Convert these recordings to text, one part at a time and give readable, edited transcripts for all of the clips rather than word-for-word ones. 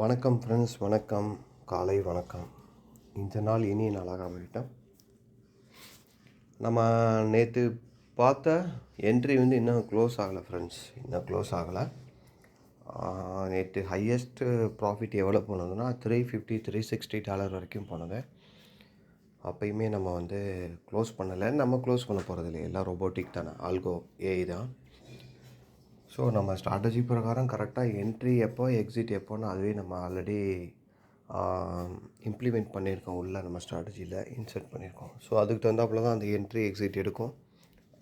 வணக்கம் ஃப்ரெண்ட்ஸ், வணக்கம். காலை வணக்கம். இந்த நாள் இனிய நாளாக அமையட்டும். நம்ம நேற்று பார்த்த என்ட்ரி இன்னும் க்ளோஸ் ஆகலை ஃப்ரெண்ட்ஸ், இன்னும் க்ளோஸ் ஆகலை. நேற்று ஹையஸ்ட்டு ப்ராஃபிட் எவ்வளோ போனதுன்னா $350-360 வரைக்கும் போனது. அப்பயுமே நம்ம க்ளோஸ் பண்ணலை. நம்ம க்ளோஸ் பண்ண போகிறது இல்லை, எல்லாம் ரோபோட்டிக் தானே, ஆல்கோ ஏஐ தான். ஸோ நம்ம ஸ்ட்ராட்டஜி பிரகாரம் கரெக்டாக என்ட்ரி எப்போ, எக்ஸிட் எப்போன்னு அதுவே நம்ம ஆல்ரெடி இம்ப்ளிமெண்ட் பண்ணியிருக்கோம். உள்ள நம்ம ஸ்ட்ராட்டஜியில் இன்சர்ட் பண்ணியிருக்கோம். ஸோ அதுக்கு தகுந்தாப்புல தான் அந்த என்ட்ரி எக்ஸிட் எடுக்கும்.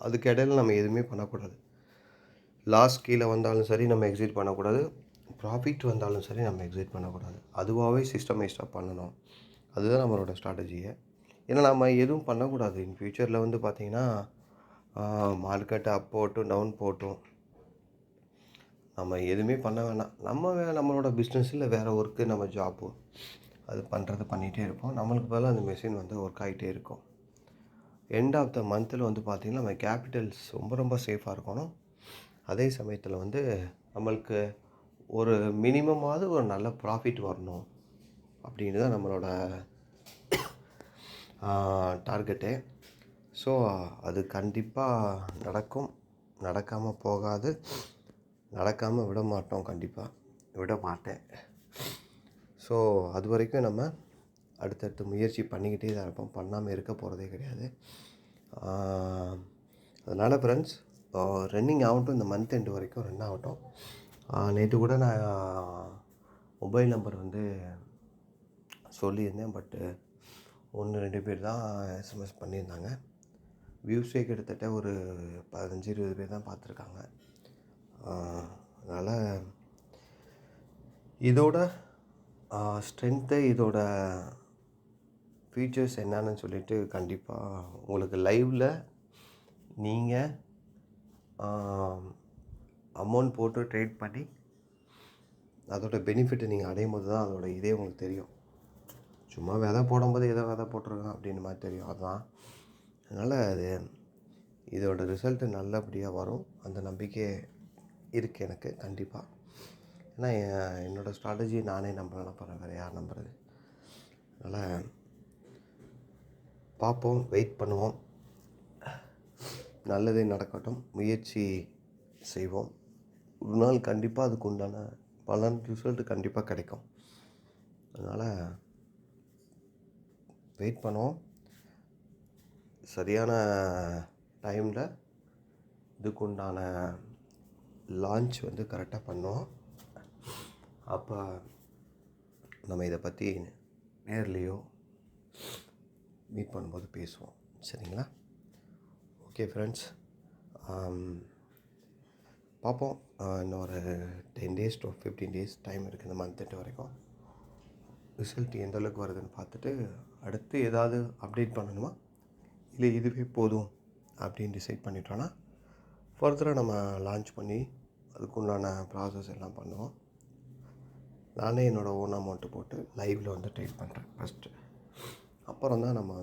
அதுக்கு இடையில நம்ம எதுவுமே பண்ணக்கூடாது. லாஸ் கீழே வந்தாலும் சரி நம்ம எக்ஸிட் பண்ணக்கூடாது, ப்ராஃபிட் வந்தாலும் சரி நம்ம எக்ஸிட் பண்ணக்கூடாது. அதுவாகவே சிஸ்டமைஸ்டாக பண்ணணும். அதுதான் நம்மளோட ஸ்ட்ராட்டஜியை. ஏன்னா நம்ம எதுவும் பண்ணக்கூடாது. இன் ஃப்யூச்சரில் பார்த்திங்கன்னா மார்க்கெட் அப் போட்டும் டவுன் போட்டும் நம்ம எதுவுமே பண்ண வேணாம். நம்மளோட பிஸ்னஸில் வேறு ஒர்க்கு, நம்ம ஜாப்பு அது பண்ணிகிட்டே இருப்போம். நம்மளுக்கு பதிலாக அந்த மெஷின் ஒர்க் ஆகிட்டே இருக்கும். எண்ட் ஆஃப் த மந்தில் பார்த்திங்கன்னா நம்ம கேபிட்டல்ஸ் ரொம்ப சேஃபாக இருக்கணும். அதே சமயத்தில் நம்மளுக்கு ஒரு மினிமமாவது ஒரு நல்ல ப்ராஃபிட் வரணும் அப்படின்னு தான் நம்மளோட டார்கெட்டே. ஸோ அது கண்டிப்பாக நடக்கும், நடக்காமல் போகாது, நடக்காமல் விட மாட்டோம், கண்டிப்பாக விட மாட்டேன். ஸோ அது வரைக்கும் நம்ம அடுத்தடுத்து முயற்சி பண்ணிக்கிட்டே தான் இருப்போம், பண்ணாமல் இருக்க போகிறதே கிடையாது. அதனால் ஃப்ரெண்ட்ஸ், ரன்னிங் ஆகட்டும், இந்த மந்த் எண்டு வரைக்கும் ரன் ஆகட்டும். நேற்று கூட நான் மொபைல் நம்பர் சொல்லியிருந்தேன், பட்டு 1-2 பேர் தான் எஸ்எம்எஸ் பண்ணியிருந்தாங்க. வியூஸே கிட்டத்தட்ட ஒரு 15-20 பேர் தான் பார்த்துருக்காங்க. அதனால் இதோட ஸ்ட்ரென்த்து, இதோட ஃபீச்சர்ஸ் என்னன்னு சொல்லிட்டு கண்டிப்பாக உங்களுக்கு லைவில் நீங்கள் அமௌண்ட் போட்டு ட்ரேட் பண்ணி அதோட பெனிஃபிட்டை நீங்கள் அடையும் போது தான் அதோட இதே உங்களுக்கு தெரியும். சும்மா விதை போடும்போது ஏதோ விதை போட்டிருக்கோம் அப்படின்னு மாதிரி தெரியும், அதுதான். அதனால் இதோட ரிசல்ட்டு நல்லபடியாக வரும், அந்த நம்பிக்கை இருக்குது எனக்கு கண்டிப்பாக. ஏன்னா என்னோடய ஸ்ட்ராட்டஜி நானே நம்புகிறேன், வேறு யார் நம்புறது? அதனால் பார்ப்போம், வெயிட் பண்ணுவோம், நல்லதே நடக்கட்டும், முயற்சி செய்வோம். ஒரு நாள் கண்டிப்பாக அதுக்கு உண்டான பலன், ரிசல்ட்டு கண்டிப்பாக கிடைக்கும். அதனால் வெயிட் பண்ணுவோம். சரியான டைமில் இதுக்குண்டான லான்ச் கரெக்டாக பண்ணுவோம். அப்போ நம்ம இதை பற்றி நேர்லேயோ மீட் பண்ணும்போது பேசுவோம், சரிங்களா? ஓகே ஃப்ரெண்ட்ஸ், பார்ப்போம். இன்னும் ஒரு 10 days to 15 days டைம் இருக்குது இந்த மந்த் எண்டு வரைக்கும். ரிசல்ட் எந்த அளவுக்கு வருதுன்னு பார்த்துட்டு அடுத்து ஏதாவது அப்டேட் பண்ணணுமா, இல்லை இதுவே போதும் அப்படின்னு டிசைட் பண்ணிட்டோன்னா ஃபர்தராக நம்ம லான்ச் பண்ணி அதுக்குண்டான ப்ராசஸ் எல்லாம் பண்ணுவோம். நானே என்னோடய ஓன் அமௌண்ட்டு போட்டு லைவில் ட்ரேட் பண்ணுறேன் ஃபஸ்ட்டு. அப்புறம் தான் நம்ம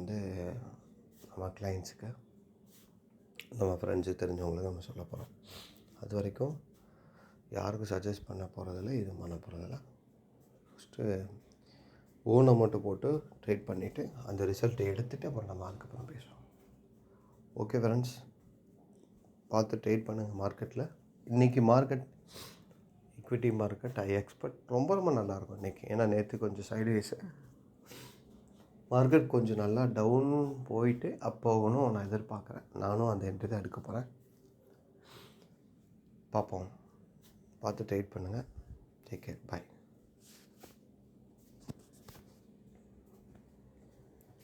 நம்ம கிளைண்ட்ஸுக்கு, நம்ம ஃப்ரெண்ட்ஸு, தெரிஞ்சவங்களுக்கு நம்ம சொல்ல போகிறோம். அது வரைக்கும் யாருக்கும் சஜஸ்ட் பண்ண போகிறதில்ல, எதுவும் பண்ண போகிறதில்ல. ஃபஸ்ட்டு ஓன் அமௌண்ட்டு போட்டு ட்ரேட் பண்ணிவிட்டு அந்த ரிசல்ட்டை எடுத்துகிட்டு அப்புறம் நம்ம அதுக்கப்புறம் பேசுவோம். ஓகே ஃப்ரெண்ட்ஸ், பார்த்து ட்ரேட் பண்ணுங்கள் மார்க்கெட்டில். இன்றைக்கி market, equity market, I expect ரொம்ப நல்லாயிருக்கும் இன்றைக்கி. ஏன்னா நேற்று கொஞ்சம் சைட்வேஸு, மார்க்கெட் கொஞ்சம் நல்லா டவுன் போயிட்டு அப் போகணும் நான் எதிர்பார்க்குறேன். நானும் அந்த என்ட்ரி தான் எடுக்க போகிறேன். பார்ப்போம், பார்த்து ட்ரேட் பண்ணுங்கள். டேக் கேர், பாய்.